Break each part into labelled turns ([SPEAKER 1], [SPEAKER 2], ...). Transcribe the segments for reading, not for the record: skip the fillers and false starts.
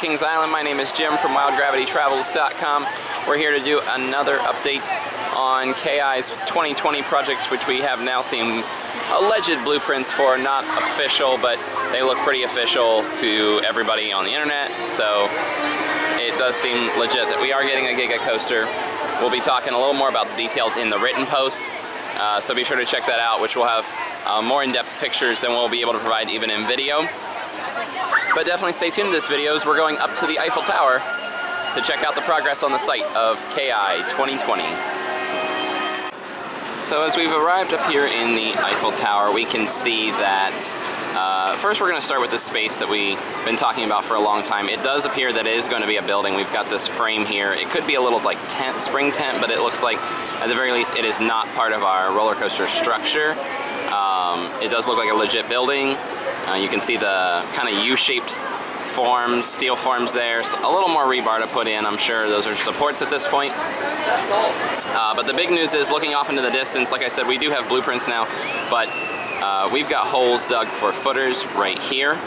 [SPEAKER 1] Kings Island. My name is Jim from WildGravityTravels.com. We're here to do another update on KI's 2020 project, which we have now seen alleged blueprints for. Not official, but they look pretty official to everybody on the internet, so it does seem legit that we are getting a Giga coaster. We'll be talking a little more about the details in the written post, so be sure to check that out, which will have more in-depth pictures than we'll be able to provide even in video. But definitely stay tuned to this video as we're going up to the Eiffel Tower to check out the progress on the site of KI 2020. So as we've arrived up here in the Eiffel Tower, we can see that first we're going to start with this space that we've been talking about for a long time. It does appear that it is going to be a building. We've got this frame here. It could be a little like tent, spring tent, but it looks like at the very least it is not part of our roller coaster structure. It does look like a legit building. You can see the kind of U-shaped forms, steel forms there. So a little more rebar to put in. I'm sure those are supports at this point. But the big news is, looking off into the distance, like I said, we do have blueprints now, but we've got holes dug for footers right here.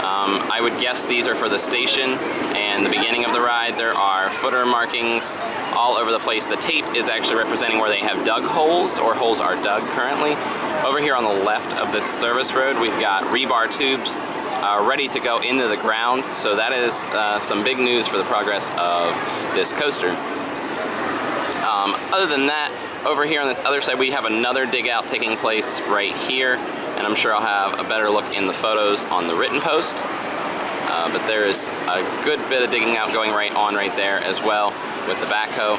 [SPEAKER 1] I would guess these are for the station and the beginning of the ride. There are footer markings all over the place. The tape is actually representing where they have dug holes, or holes are dug currently. Over here on the left of this service road, we've got rebar tubes ready to go into the ground. So that is some big news for the progress of this coaster. Other than that, over here on this other side, we have another dig out taking place right here, and I'm sure I'll have a better look in the photos on the written post. But there is a good bit of digging out going right there as well with the backhoe.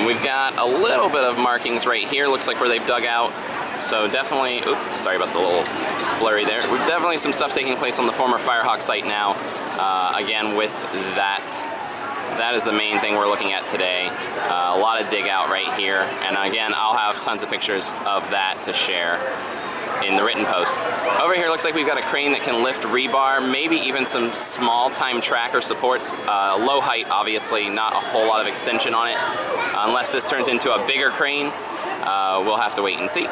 [SPEAKER 1] We've got a little bit of markings right here, looks like where they've dug out. So definitely, oops, sorry about the little blurry there. We've definitely some stuff taking place on the former Firehawk site now. Again, with that is the main thing we're looking at today. A lot of dig out right here, and again, I'll have tons of pictures of that to share in the written post. Over here looks like we've got a crane that can lift rebar, maybe even some small time tracker supports. Low height, obviously, not a whole lot of extension on it. Unless this turns into a bigger crane, we'll have to wait and see.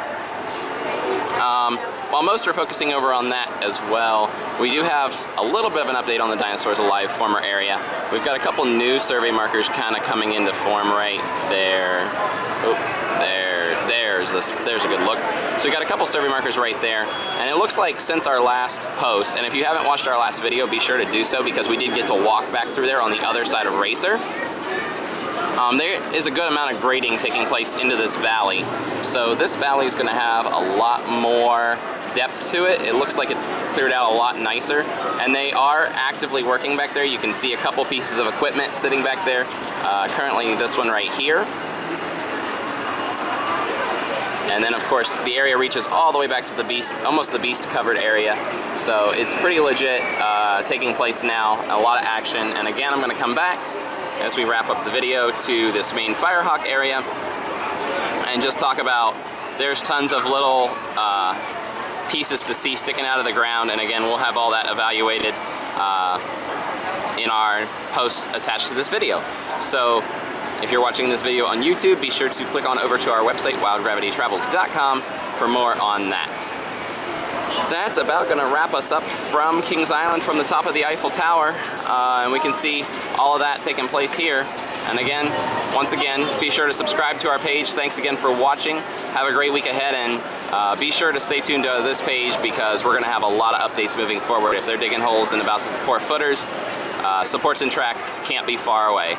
[SPEAKER 1] While most are focusing over on that as well, we do have a little bit of an update on the Dinosaurs Alive former area. We've got a couple new survey markers kind of coming into form right there. Oh, there's a good look. So we got a couple survey markers right there, and it looks like since our last post, and if you haven't watched our last video, be sure to do so, because we did get to walk back through there on the other side of Racer. There is a good amount of grading taking place into this valley. So this valley is going to have a lot more depth to it. It looks like it's cleared out a lot nicer, and they are actively working back there. You can see a couple pieces of equipment sitting back there. Currently this one right here. And then of course the area reaches all the way back to the beast, almost the beast covered area. So it's pretty legit taking place now, a lot of action. And again, I'm going to come back as we wrap up the video to this main Firehawk area and just talk about, there's tons of little pieces to see sticking out of the ground, and again, we'll have all that evaluated in our post attached to this video. So if you're watching this video on YouTube, be sure to click on over to our website, WildGravityTravels.com, for more on that. That's about going to wrap us up from Kings Island, from the top of the Eiffel Tower, and we can see all of that taking place here. And again, once again, be sure to subscribe to our page. Thanks again for watching. Have a great week ahead, and be sure to stay tuned to this page, because we're going to have a lot of updates moving forward. If they're digging holes and about to pour footers, supports and track can't be far away,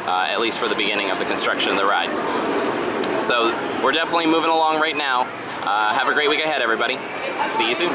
[SPEAKER 1] at least for the beginning of the construction of the ride. So we're definitely moving along right now. Have a great week ahead, everybody. See you soon.